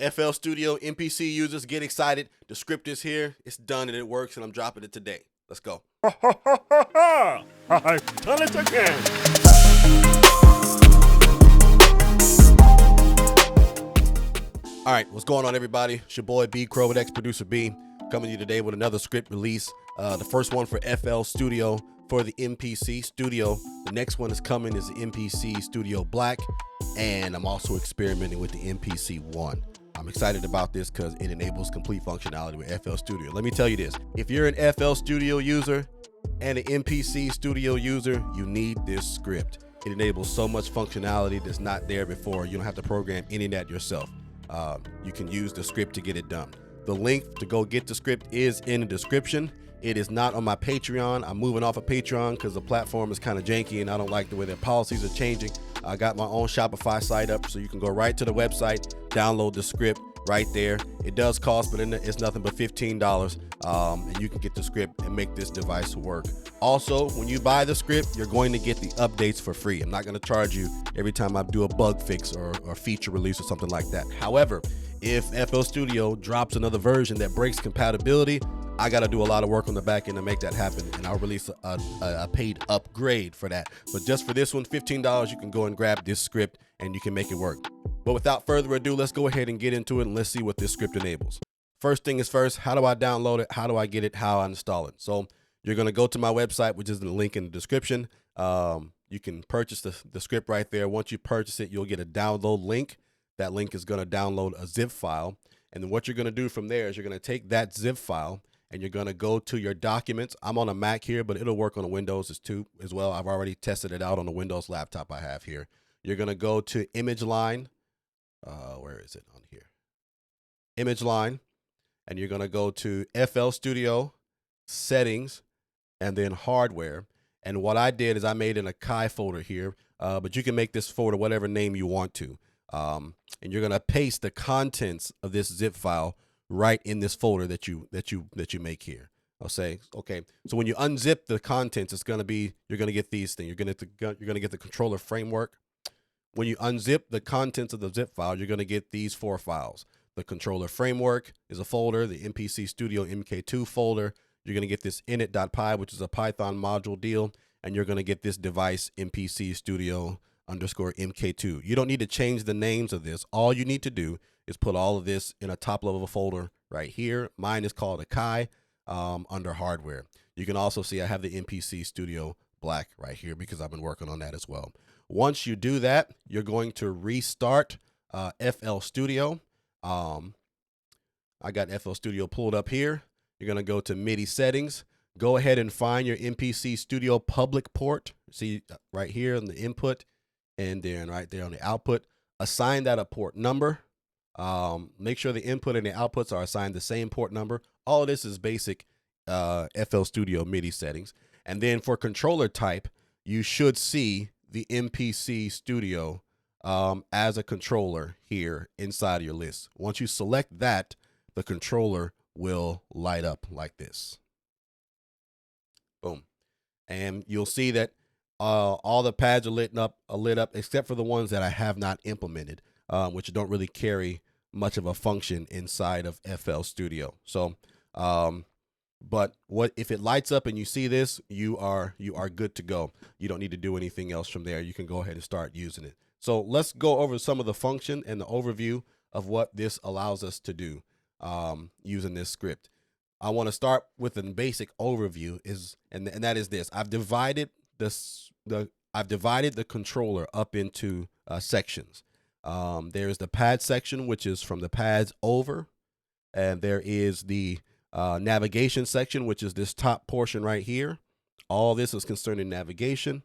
FL Studio MPC users, get excited. The script is here. It's done and it works, and I'm dropping it today. Let's go. I've done it again. All right, what's going on, everybody? It's your boy B, Crow with X Producer B, coming to you today with another script release. The first one for FL Studio for the MPC Studio. The next one is coming is the MPC Studio Black, and I'm also experimenting with the MPC 1. I'm excited about this because it enables complete functionality with FL Studio. Let me tell you this. If you're an FL Studio user and an MPC Studio user, you need this script. It enables so much functionality that's not there before. You don't have to program any of that yourself. You can use the script to get it done. The link to go get the script is in the description. It is not on my Patreon. I'm moving off of Patreon because the platform is kind of janky and I don't like the way their policies are changing. I got my own Shopify site up, so you can go right to the website, download the script right there. It does cost, but it's nothing but $15, and you can get the script and make this device work. Also, when you buy the script, you're going to get the updates for free. I'm not going to charge you every time I do a bug fix or feature release or something like that. However, if FL Studio drops another version that breaks compatibility, I got to do a lot of work on the back end to make that happen, and I'll release a paid upgrade for that. But just for this one, $15, you can go and grab this script and you can make it work. But without further ado, let's go ahead and get into it, and let's see what this script enables. First thing is first, how do I download it? How do I get it? How I install it? So you're going to go to my website, which is the link in the description. You can purchase the script right there. Once you purchase it, you'll get a download link. That link is going to download a zip file. And then what you're going to do from there is you're going to take that zip file and you're going to go to your documents. I'm on a Mac here, but it'll work on a Windows as well. I've already tested it out on the Windows laptop I have here. You're going to go to image line. Where is it on here? Image line. And you're going to go to FL Studio, settings, and then hardware. And what I did is I made an Akai folder here, but you can make this folder whatever name you want to. And you're going to paste the contents of this zip file right in this folder that you make here. I'll say, okay, so when you unzip the contents, you're going to get these things. You're going to get the controller framework. When you unzip the contents of the zip file, you're going to get these 4 files. The controller framework is a folder, the MPC Studio Mk2 folder. You're going to get this init.py, which is a Python module deal, and you're going to get this device MPC Studio _Mk2. You don't need to change the names of this. All you need to do is put all of this in a top level folder right here. Mine is called Akai under hardware. You can also see I have the MPC Studio Black right here because I've been working on that as well. Once you do that, you're going to restart FL Studio. I got FL Studio pulled up here. You're going to go to MIDI settings. Go ahead and find your MPC Studio public port. See right here on the input, and then right there on the output. Assign that a port number. Make sure the input and the outputs are assigned the same port number. All of this is basic FL Studio MIDI settings. And then for controller type, you should see the MPC Studio as a controller here inside of your list. Once you select that, the controller will light up like this. Boom. And you'll see that all the pads are lit up except for the ones that I have not implemented, which don't really carry much of a function inside of FL Studio. So, but what if it lights up and you see this, you are good to go. You don't need to do anything else from there. You can go ahead and start using it. So let's go over some of the function and the overview of what this allows us to do using this script. I want to start with a basic overview and that is this. I've divided the controller up into sections. There's the pad section, which is from the pads over, and there is the navigation section, which is this top portion right here. All this is concerning navigation,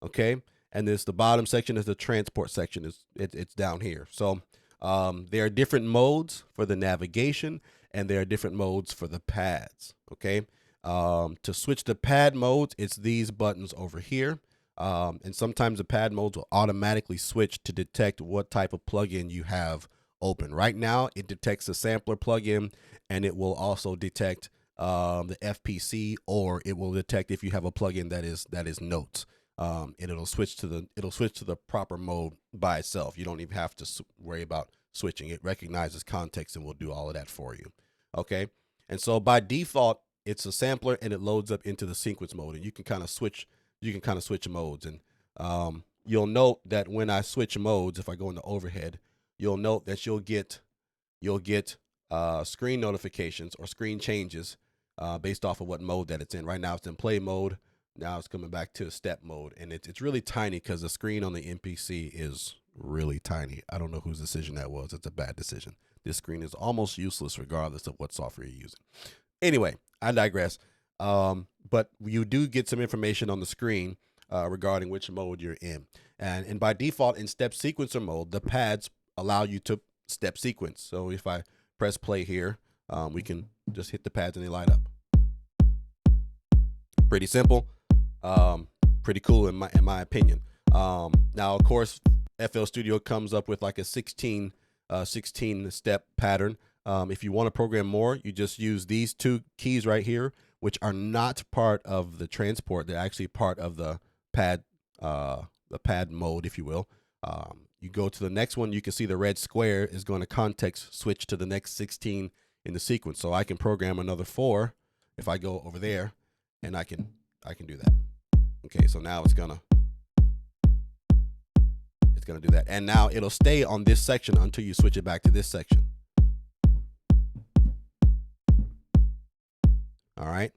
okay? And the bottom section is the transport section. It's down here. So there are different modes for the navigation, and there are different modes for the pads, okay? To switch the pad modes, it's these buttons over here. And sometimes the pad modes will automatically switch to detect what type of plugin you have open. Right now, it detects the sampler plugin, and it will also detect the FPC, or it will detect if you have a plugin that is notes. And it'll switch to the proper mode by itself. You don't even have to worry about switching. It recognizes context and will do all of that for you. Okay. And so by default, it's a sampler and it loads up into the sequence mode, and you can kind of switch modes. And you'll note that when I switch modes, if I go into overhead, you'll note that you'll get screen notifications or screen changes based off of what mode that it's in. Right now it's in play mode. Now it's coming back to step mode, and it's really tiny because the screen on the MPC is really tiny. I don't know whose decision that was. It's a bad decision. This screen is almost useless regardless of what software you're using. Anyway, I digress. But you do get some information on the screen regarding which mode you're in. And by default, in step sequencer mode, the pads allow you to step sequence. So if I press play here, we can just hit the pads and they light up. Pretty simple. Pretty cool in my opinion. Now, of course, FL Studio comes up with like a 16 step pattern. If you want to program more, you just use these two keys right here, which are not part of the transport. They're actually part of the pad mode, if you will. You go to the next one, you can see the red square is going to context switch to the next 16 in the sequence. So I can program another 4 if I go over there, and I can do that. Okay, so now it's gonna do that, and now it'll stay on this section until you switch it back to this section. All right.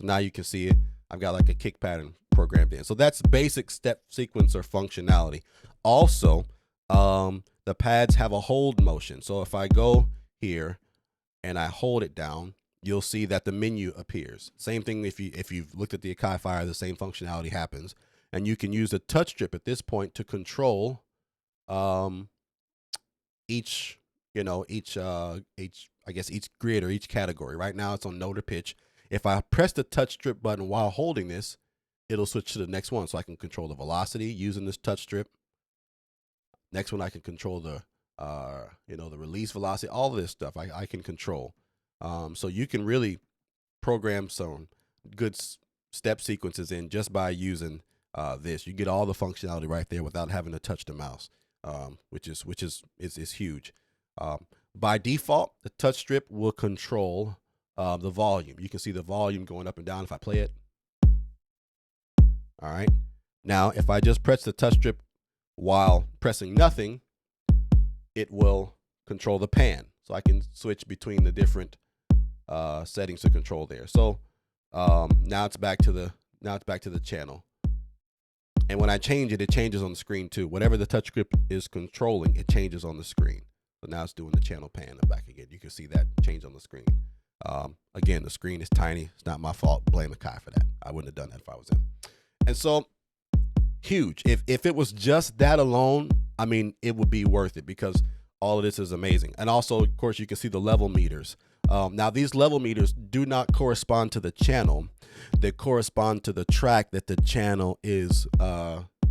So now you can see it. I've got like a kick pattern programmed in. So that's basic step sequencer functionality. Also, the pads have a hold motion. So if I go here and I hold it down, you'll see that the menu appears. Same thing if you've looked at the Akai Fire, the same functionality happens. And you can use a touch strip at this point to control each grid or each category. Right now it's on note or pitch. If I press the touch strip button while holding this, it'll switch to the next one. So I can control the velocity using this touch strip. Next one, I can control the release velocity, all of this stuff I can control. So you can really program some good step sequences in just by using this. You get all the functionality right there without having to touch the mouse, which is huge. By default, the touch strip will control the volume. You can see the volume going up and down if I play it. All right. Now, if I just press the touch strip while pressing nothing, it will control the pan. So I can switch between the different settings to control there. So now it's back to the channel. And when I change it, it changes on the screen too. Whatever the touch strip is controlling, it changes on the screen. So now it's doing the channel pan and back again. You can see that change on the screen. Again, the screen is tiny. It's not my fault. Blame Akai for that. I wouldn't have done that if I was him. And so huge. If it was just that alone, I mean, it would be worth it because all of this is amazing. And also, of course, you can see the level meters. Now, these level meters do not correspond to the channel. They correspond to the track that the channel is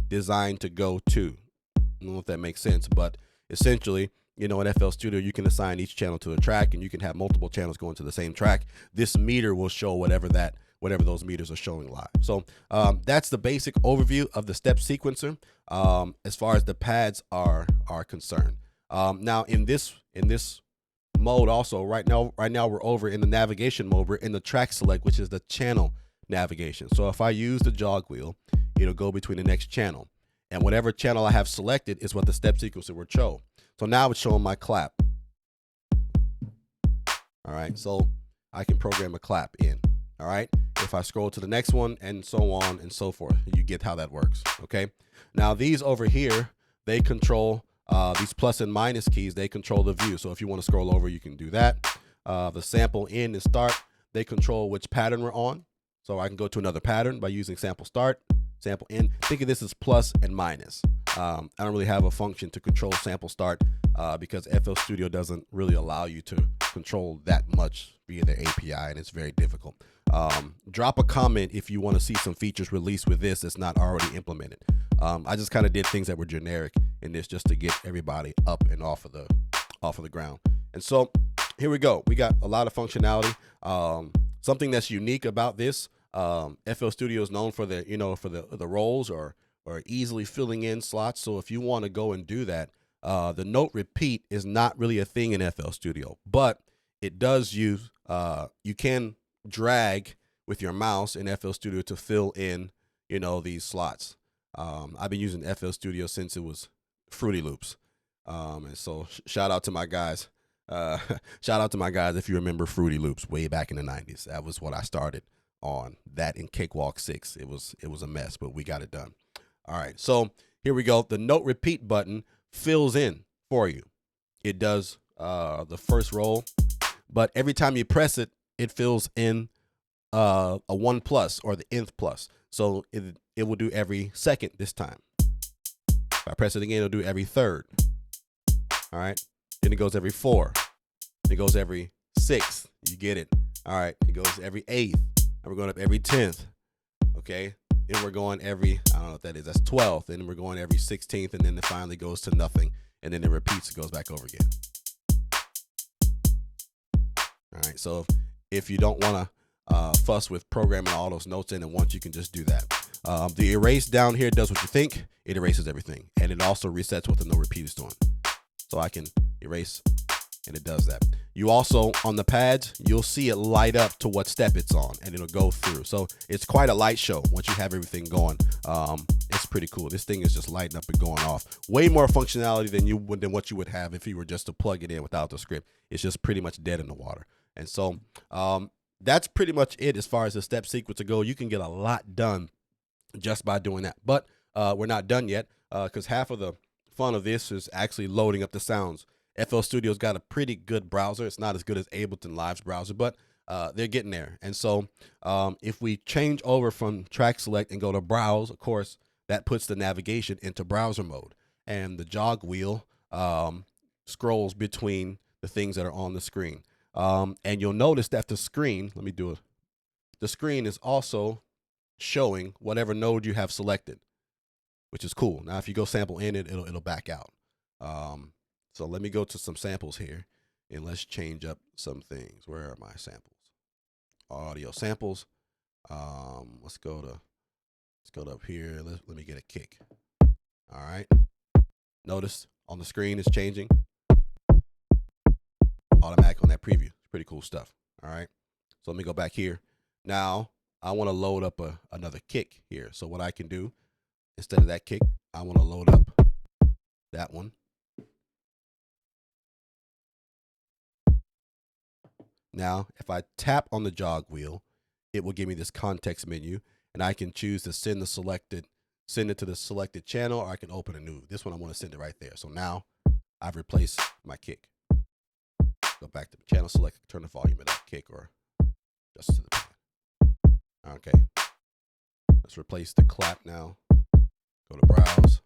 designed to go to. I don't know if that makes sense, but essentially, in FL Studio, you can assign each channel to a track, and you can have multiple channels going to the same track. This meter will show whatever those meters are showing live. So that's the basic overview of the step sequencer as far as the pads are concerned. Now in this mode also, right now we're over in the navigation mode. We're in the track select, which is the channel navigation. So if I use the jog wheel, it'll go between the next channel, and whatever channel I have selected is what the step sequencer will show. So now it's showing my clap. All right, so I can program a clap in. All right, if I scroll to the next one and so on and so forth, you get how that works. Okay, now these over here, they control these plus and minus keys. They control the view. So if you want to scroll over, you can do that. The sample in and start, they control which pattern we're on. So I can go to another pattern by using sample start, sample in. Think of this as plus and minus. I don't really have a function to control sample start because FL Studio doesn't really allow you to control that much via their API, and it's very difficult. Drop a comment if you want to see some features released with this that's not already implemented. I just kind of did things that were generic in this just to get everybody up and off of the ground. And so here we go. We got a lot of functionality. Something that's unique about this FL Studio is known for the, for the rolls or easily filling in slots. So if you want to go and do that, the note repeat is not really a thing in FL Studio, but it does use, you can drag with your mouse in FL Studio to fill in, these slots. I've been using FL Studio since it was Fruity Loops. And so shout out to my guys. Shout out to my guys if you remember Fruity Loops way back in the 90s. That was what I started on, that in Cakewalk 6. It was a mess, but we got it done. All right, so here we go. The note repeat button fills in for you. It does the first roll, but every time you press it, it fills in a 1 plus or the nth plus. So it will do every second this time. If I press it again, it'll do every third. All right. Then it goes every 4. It goes every 6th. You get it. All right. It goes every 8th. And we're going up every 10th. Okay. Then we're going every, I don't know what that is. That's 12th. And then we're going every 16th. And then it finally goes to nothing. And then it repeats. It goes back over again. All right. So if you don't want to fuss with programming all those notes in at once, you can just do that. The erase down here does what you think. It erases everything. And it also resets what the no repeat is doing. So I can erase, and it does that. You also, on the pads, you'll see it light up to what step it's on, and it'll go through. So it's quite a light show once you have everything going. It's pretty cool. This thing is just lighting up and going off. Way more functionality than what you would have if you were just to plug it in without the script. It's just pretty much dead in the water. And so that's pretty much it as far as the step sequence to go. You can get a lot done just by doing that. But we're not done yet, because half of the fun of this is actually loading up the sounds. FL Studio's got a pretty good browser. It's not as good as Ableton Live's browser, but they're getting there. And so if we change over from track select and go to browse, of course, that puts the navigation into browser mode. And the jog wheel scrolls between the things that are on the screen. And you'll notice that the screen, let me do it. The screen is also showing whatever node you have selected, which is cool. Now, if you go sample in it, it'll back out. So let me go to some samples here, and let's change up some things. Where are my samples? Audio samples. Let's go to up here. Let me get a kick. All right. Notice on the screen it's changing. Automatic on that preview. It's pretty cool stuff. All right. So let me go back here. Now I want to load up another kick here. So what I can do, instead of that kick, I want to load up that one. Now, if I tap on the jog wheel, it will give me this context menu, and I can choose to send it to the selected channel, or I can open a new. This one I want to send it right there. So now I've replaced my kick. Go back to the channel select, turn the volume of that kick, or just to the pad. Okay. Let's replace the clap now. Go to browse,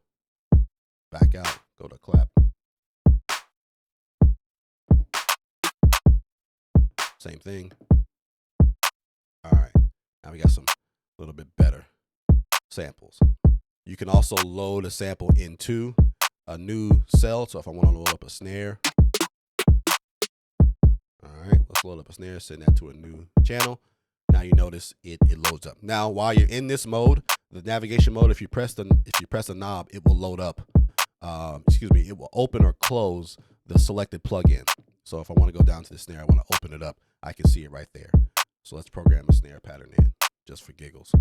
back out, go to clap. Same thing. All right, now we got some a little bit better samples. You can also load a sample into a new cell. So if I want to load up a snare, all right, let's load up a snare, send that to a new channel. Now you notice it loads up. Now while you're in this mode, the navigation mode, if you press a knob, it will load up. It will open or close the selected plugin. So if I want to go down to the snare, I want to open it up, I can see it right there. So let's program a snare pattern in just for giggles.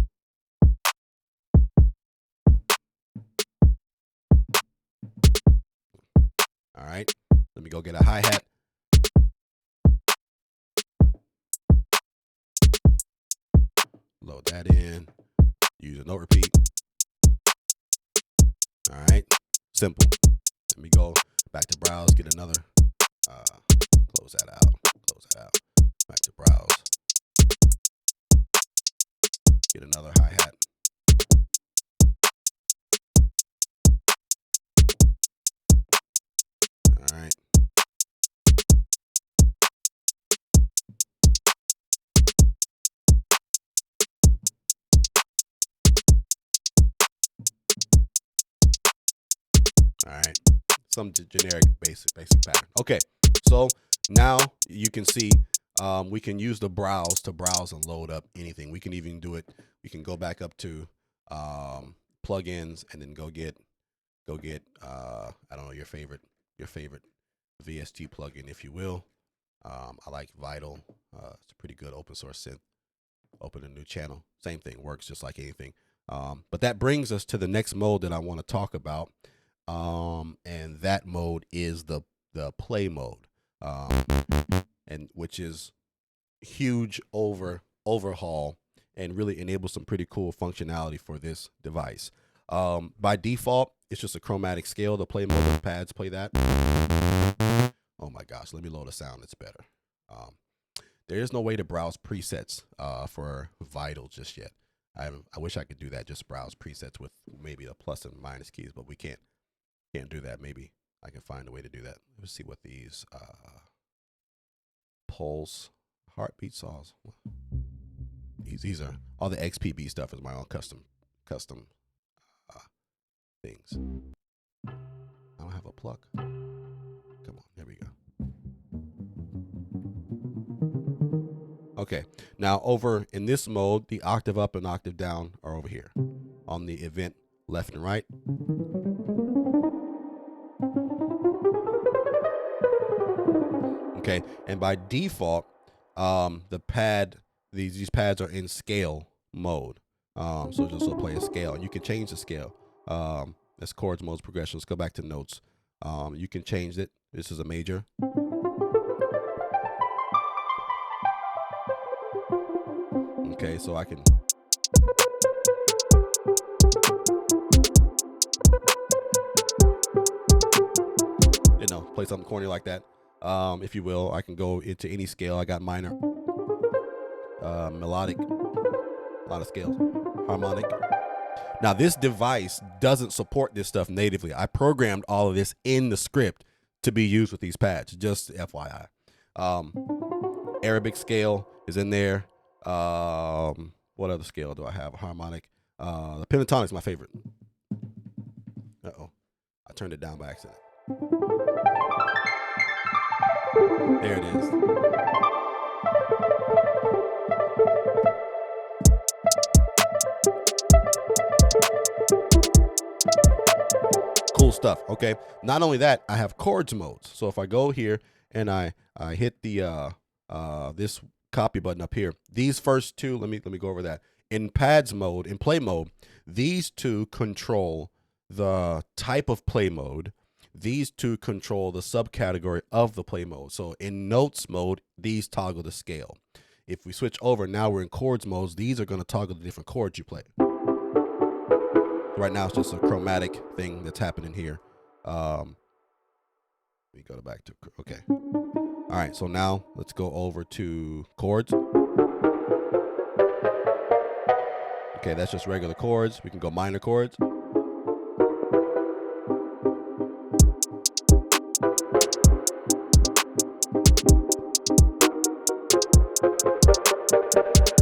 All right, let me go get a hi-hat. Load that in, use a note repeat. All right, simple. Let me go back to browse, get another, close that out, back to browse, get another hi-hat. All right. All right, some generic basic pattern. Okay, so now you can see we can use the browse to browse and load up anything. We can even do it. We can go back up to plugins and then go get I don't know, your favorite VST plugin, if you will. I like Vital. It's a pretty good open source synth. Open a new channel. Same thing, works just like anything. But that brings us to the next mode that I want to talk about. And that mode is the play mode. And which is huge overhaul and really enables some pretty cool functionality for this device. By default, it's just a chromatic scale. The play mode, the pads play that. Oh my gosh, let me load a sound that's better. There is no way to browse presets for Vital just yet. I wish I could do that, just browse presets with maybe the plus and minus keys, but we can't do that. Maybe I can find a way to do that. Let's see what these pulse heartbeat saws. These are all the XPB stuff is my own custom things. I don't have a pluck. Come on, there we go. Okay, now over in this mode, the octave up and octave down are over here on the event left and right. Okay, and by default, these pads are in scale mode. So just will play a scale, and you can change the scale. That's chords, modes, progressions. Go back to notes. You can change it. This is a major. Okay, so I can. Play something corny like that. If you will, I can go into any scale. I got minor, melodic, a lot of scales, harmonic. Now, this device doesn't support this stuff natively. I programmed all of this in the script to be used with these pads, just FYI. Arabic scale is in there. What other scale do I have? Harmonic. The pentatonic is my favorite. Uh-oh. I turned it down by accident. There it is. Cool stuff. Okay. Not only that, I have chords modes. So if I go here and I hit the this copy button up here, these first two, let me go over that. In pads mode, in play mode, these two control the type of play mode. These two control the subcategory of the play mode. So in notes mode, these toggle the scale. If we switch over, now we're in chords modes, these are going to toggle the different chords you play. Right now, it's just a chromatic thing that's happening here. We go back to, okay. All right, so now let's go over to chords. Okay, that's just regular chords. We can go minor chords.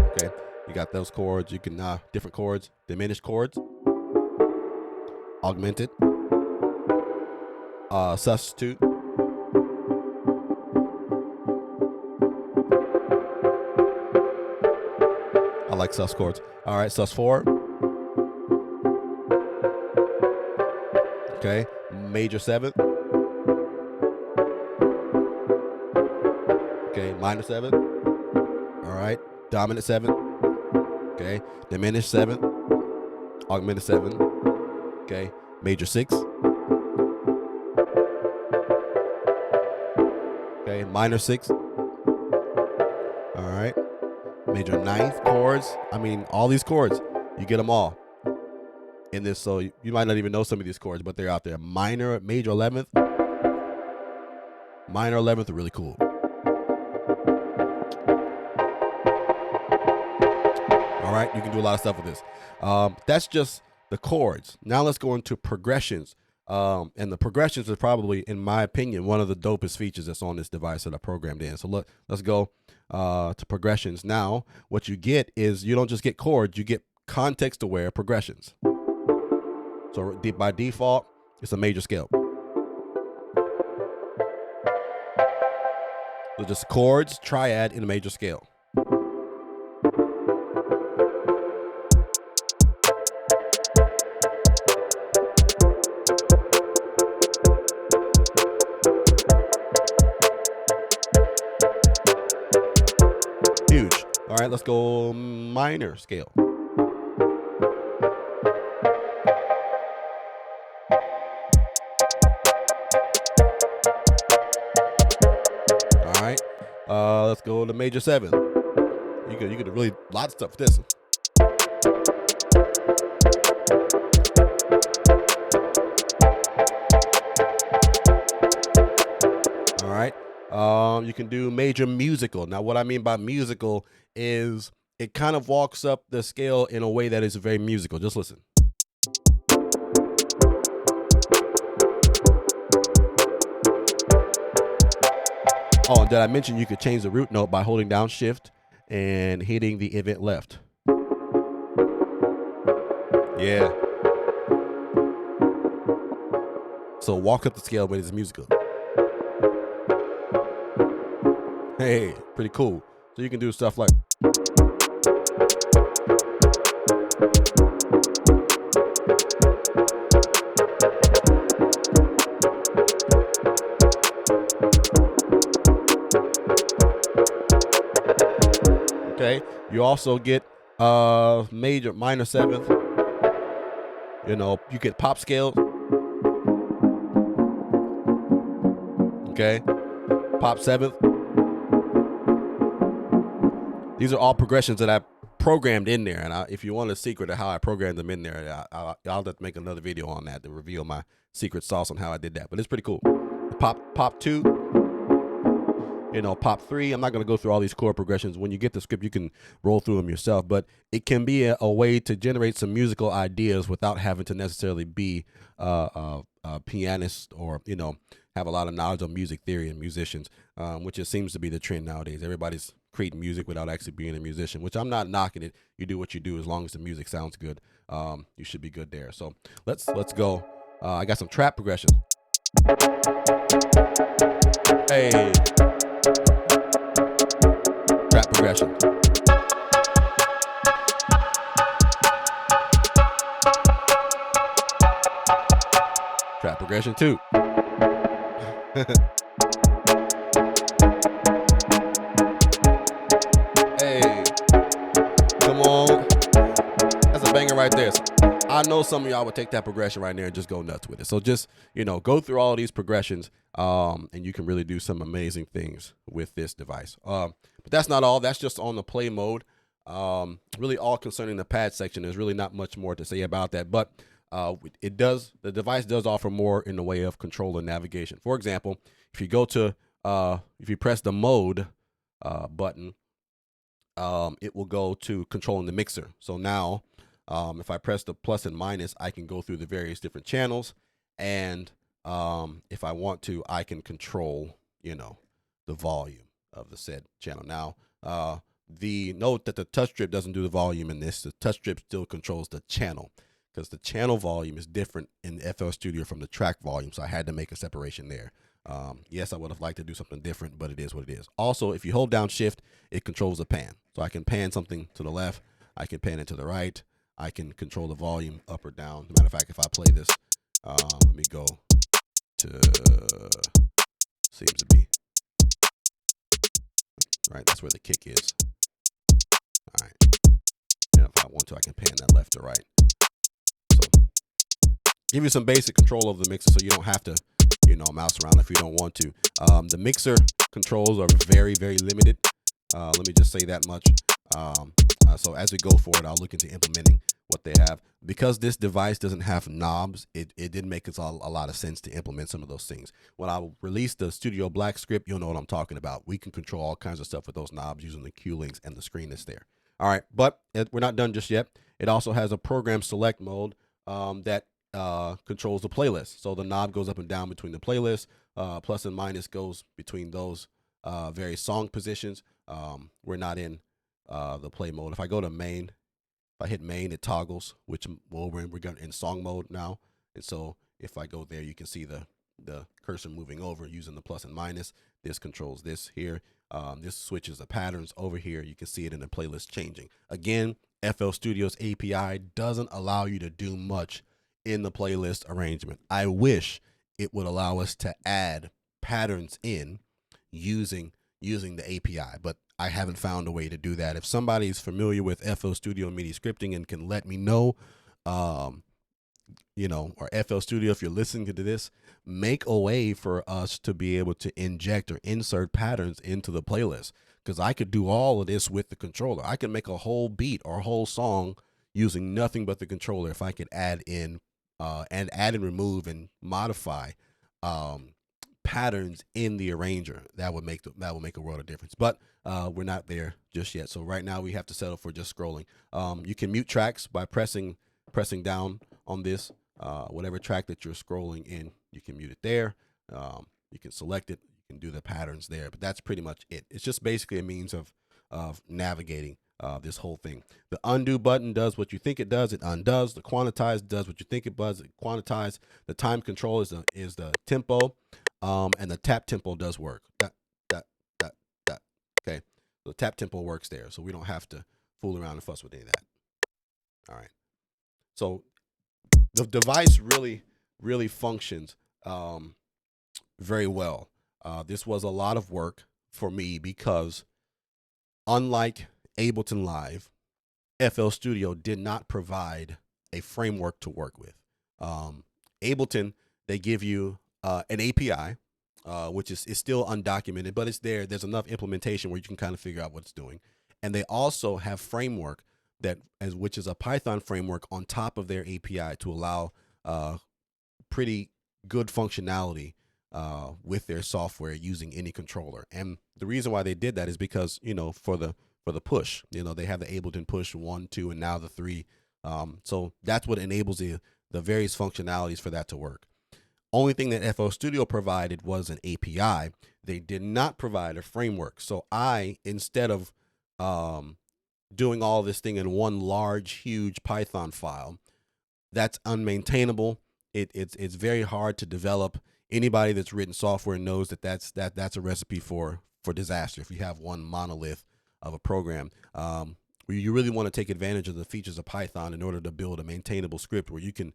Okay, you got those chords. You can different chords, diminished chords, augmented, substitute. I like sus chords. All right, sus 4. Okay, major 7. Okay, minor 7. All right, dominant 7. Okay, diminished 7. Augmented 7. Okay, major 6. Okay, minor 6. All right. Major 9th chords. I mean, all these chords, you get them all in this. So you might not even know some of these chords, but they're out there. Minor, major 11th. Minor 11th are really cool. All right, you can do a lot of stuff with this. That's just the chords. Now let's go into progressions. And the progressions is probably, in my opinion, one of the dopest features that's on this device that I programmed in. So let's go to progressions. Now, what you get is you don't just get chords, you get context-aware progressions. So by default, it's a major scale. So just chords, triad in a major scale. Huge. All right, let's go minor scale. All right, let's go to major 7. You could really a lot of stuff with this. All right. You can do major musical. Now, what I mean by musical is it kind of walks up the scale in a way that is very musical. Just listen. Oh, and did I mention you could change the root note by holding down Shift and hitting the event left? Yeah. So walk up the scale when it's musical. Hey, pretty cool. So you can do stuff like. Okay, you also get major, minor 7th. You know, you get pop scale. Okay, pop 7th. These are all progressions that I programmed in there, and if you want a secret of how I programmed them in there, I'll have to make another video on that to reveal my secret sauce on how I did that. But it's pretty cool. Pop 2, you know, pop 3. I'm not going to go through all these chord progressions. When you get the script, you can roll through them yourself. But it can be a way to generate some musical ideas without having to necessarily be a pianist or, you know, have a lot of knowledge on music theory and musicians, which it seems to be the trend nowadays. Everybody's creating music without actually being a musician, which I'm not knocking it. You do what you do as long as the music sounds good. You should be good there. So let's go. I got some trap progressions. Hey, trap progression. Trap progression 2. Hey, come on. That's a banger right there. So I know some of y'all would take that progression right there and just go nuts with it. So just, you know, go through all these progressions, and you can really do some amazing things with this device. But that's not all. That's just on the play mode. Really all concerning the pad section. There's really not much more to say about that, but the device does offer more in the way of control and navigation. For example, if you go to, if you press the mode button, it will go to controlling the mixer. So now, if I press the plus and minus, I can go through the various different channels, and if I want to, I can control, you know, the volume of the said channel. Now, the note that the touch strip doesn't do the volume in this. The touch strip still controls the channel, because the channel volume is different in FL Studio from the track volume. So I had to make a separation there. Yes, I would have liked to do something different, but it is what it is. Also, if you hold down Shift, it controls the pan. So I can pan something to the left. I can pan it to the right. I can control the volume up or down. As a matter of fact, if I play this, let me go to, seems to be, right, that's where the kick is. All right. And if I want to, I can pan that left or right. So give you some basic control over the mixer so you don't have to, you know, mouse around if you don't want to. The mixer controls are very, very limited. Let me just say that much. So as we go forward, I'll look into implementing what they have. Because this device doesn't have knobs, it didn't make a lot of sense to implement some of those things. When I release the Studio Black script, you'll know what I'm talking about. We can control all kinds of stuff with those knobs using the Q links and the screen that's there. All right, but we're not done just yet. It also has a program select mode that controls the playlist. So the knob goes up and down between the playlist. Plus and minus goes between those various song positions. We're not in the play mode. If I go to main, if I hit main, it toggles, which we're in song mode now. And so if I go there, you can see the the cursor moving over using the plus and minus. This controls this here. This switches the patterns over here. You can see it in the playlist changing. Again, FL Studio's API doesn't allow you to do much in the playlist arrangement. I wish it would allow us to add patterns in using the API, but I haven't found a way to do that. If somebody's familiar with FL Studio Midi scripting and can let me know, or FL Studio, if you're listening to this, make a way for us to be able to inject or insert patterns into the playlist. Because I could do all of this with the controller. I can make a whole beat or a whole song using nothing but the controller if I could add in and remove and modify patterns in the arranger. That would make a world of difference. But we're not there just yet. So right now we have to settle for just scrolling. You can mute tracks by pressing down on this. Whatever track that you're scrolling in, you can mute it there. You can select it. You can do the patterns there. But that's pretty much it. It's just basically a means of navigating this whole thing. The undo button does what you think it does. It undoes. The quantize does what you think it does. It quantize. The time control is the tempo, and the tap tempo does work. That. Okay, so the tap tempo works there, so we don't have to fool around and fuss with any of that. All right. So the device really functions very well. This was a lot of work for me because, unlike Ableton Live, FL Studio did not provide a framework to work with. Ableton, they give you an API, which is still undocumented, but it's there. There's enough implementation where you can kind of figure out what it's doing. And they also have framework which is a Python framework on top of their API to allow pretty good functionality with their software using any controller. And the reason why they did that is because, for the push, they have the Ableton push 1, 2, and now the 3. So that's what enables the various functionalities for that to work. Only thing that FL Studio provided was an API. They did not provide a framework. So instead of doing all this thing in one large, huge Python file, that's unmaintainable. It's very hard to develop. Anybody that's written software knows that's a recipe for disaster if you have one monolith of a program. You really want to take advantage of the features of Python in order to build a maintainable script where you can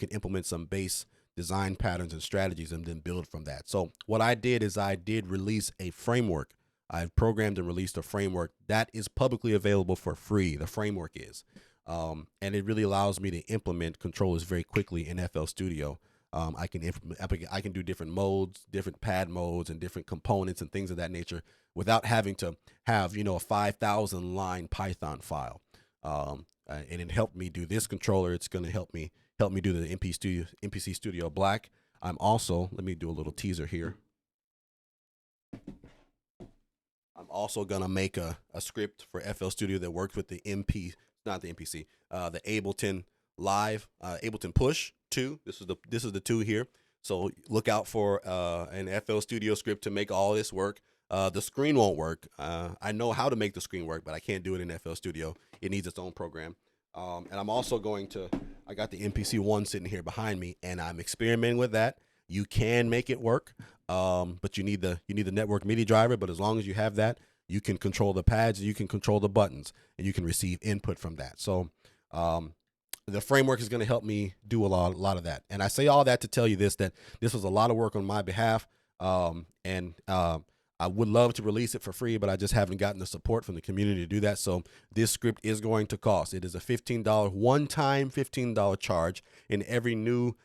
implement some base design patterns and strategies and then build from that. So what I did is I did release a framework. I've programmed and released a framework that is publicly available for free. The framework is, and it really allows me to implement controllers very quickly in FL Studio. I can do different modes, different pad modes, and different components and things of that nature without having to have a 5,000 line Python file. And it helped me do this controller. It's going to help me do the MPC Studio Black. I'm also, let me do a little teaser here. I'm also gonna make a script for FL Studio that works with the Ableton Live, Ableton Push 2. This is the 2 here. So look out for an FL Studio script to make all this work. The screen won't work. I know how to make the screen work, but I can't do it in FL Studio. It needs its own program. And I'm also I got the MPC 1 sitting here behind me, and I'm experimenting with that. You can make it work, but you need the network MIDI driver. But as long as you have that, you can control the pads, you can control the buttons, and you can receive input from that. So the framework is going to help me do a lot of that. And I say all that to tell you that this was a lot of work on my behalf, and I would love to release it for free, but I just haven't gotten the support from the community to do that. So this script is going to cost. It is a $15 one-time $15 charge. In every new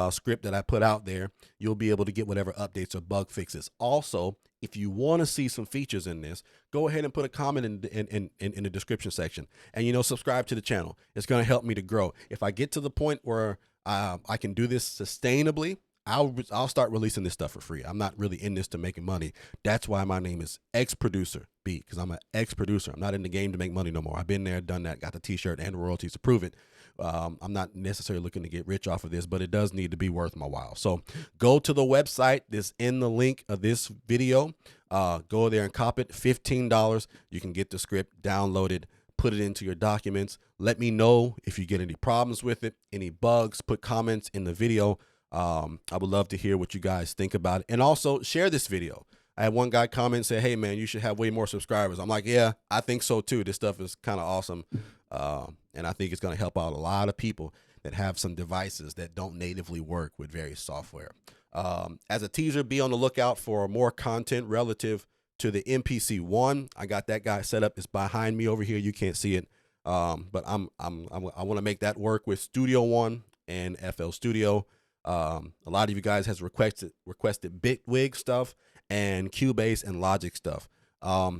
script that I put out there, you'll be able to get whatever updates or bug fixes. Also, if you want to see some features in this, go ahead and put a comment in the description section, and subscribe to the channel. It's going to help me to grow. If I get to the point where I can do this sustainably, I'll start releasing this stuff for free. I'm not really in this to making money. That's why my name is X-Producer B, because I'm an X-Producer. I'm not in the game to make money no more. I've been there, done that, got the t-shirt and royalties to prove it. I'm not necessarily looking to get rich off of this, but it does need to be worth my while. So go to the website that's in the link of this video. Go there and cop it, $15. You can get the script downloaded, put it into your documents. Let me know if you get any problems with it, any bugs, put comments in the video. I would love to hear what you guys think about it. And also share this video. I had one guy comment and say, hey, man, you should have way more subscribers. I'm like, yeah, I think so, too. This stuff is kind of awesome. And I think it's going to help out a lot of people that have some devices that don't natively work with various software. As a teaser, be on the lookout for more content relative to the MPC One. I got that guy set up. It's behind me over here. You can't see it. But I want to make that work with Studio One and FL Studio. A lot of you guys has requested Bitwig stuff and Cubase and Logic stuff. I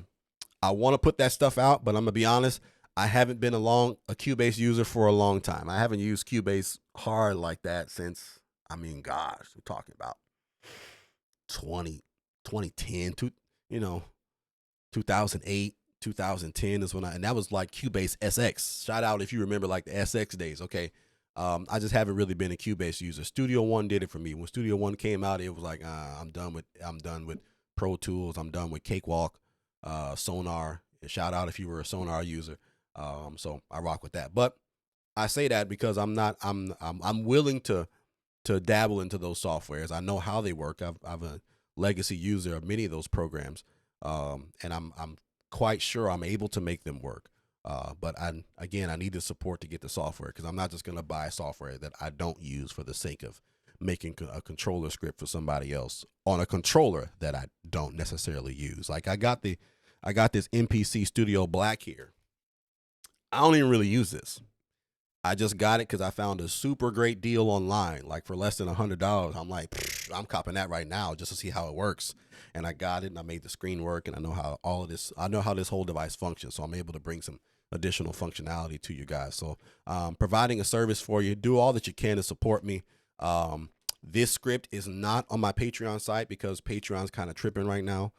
want to put that stuff out, but I'm gonna be honest, I haven't been a Cubase user for a long time. I haven't used Cubase hard like that since, I mean, gosh, we're talking about 2010 to, 2008, 2010 is when and that was like Cubase SX. Shout out if you remember like the SX days. Okay. I just haven't really been a Cubase user. Studio One did it for me. When Studio One came out, it was like, I'm done with Pro Tools. I'm done with Cakewalk, Sonar. Shout out if you were a Sonar user. So I rock with that. But I say that because I'm willing to dabble into those softwares. I know how they work. I'm a legacy user of many of those programs. And I'm quite sure I'm able to make them work. But I need the support to get the software, because I'm not just going to buy software that I don't use for the sake of making a controller script for somebody else on a controller that I don't necessarily use. Like I got this MPC Studio Black here. I don't even really use this. I just got it because I found a super great deal online, like for less than $100. I'm like, I'm copping that right now just to see how it works. And I got it, and I made the screen work, and I know how I know how this whole device functions. So I'm able to bring some additional functionality to you guys. So providing a service for you. Do all that you can to support me. This script is not on my Patreon site because Patreon's kind of tripping right now.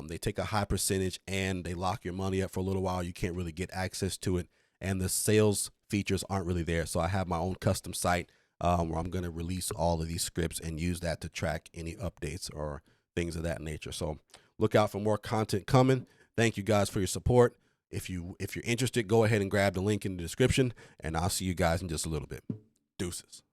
They take a high percentage and they lock your money up for a little while. You can't really get access to it, and the sales features aren't really there. So I have my own custom site where I'm going to release all of these scripts and use that to track any updates or things of that nature. So look out for more content coming. Thank you guys for your support. If you're interested, go ahead and grab the link in the description, and I'll see you guys in just a little bit. Deuces.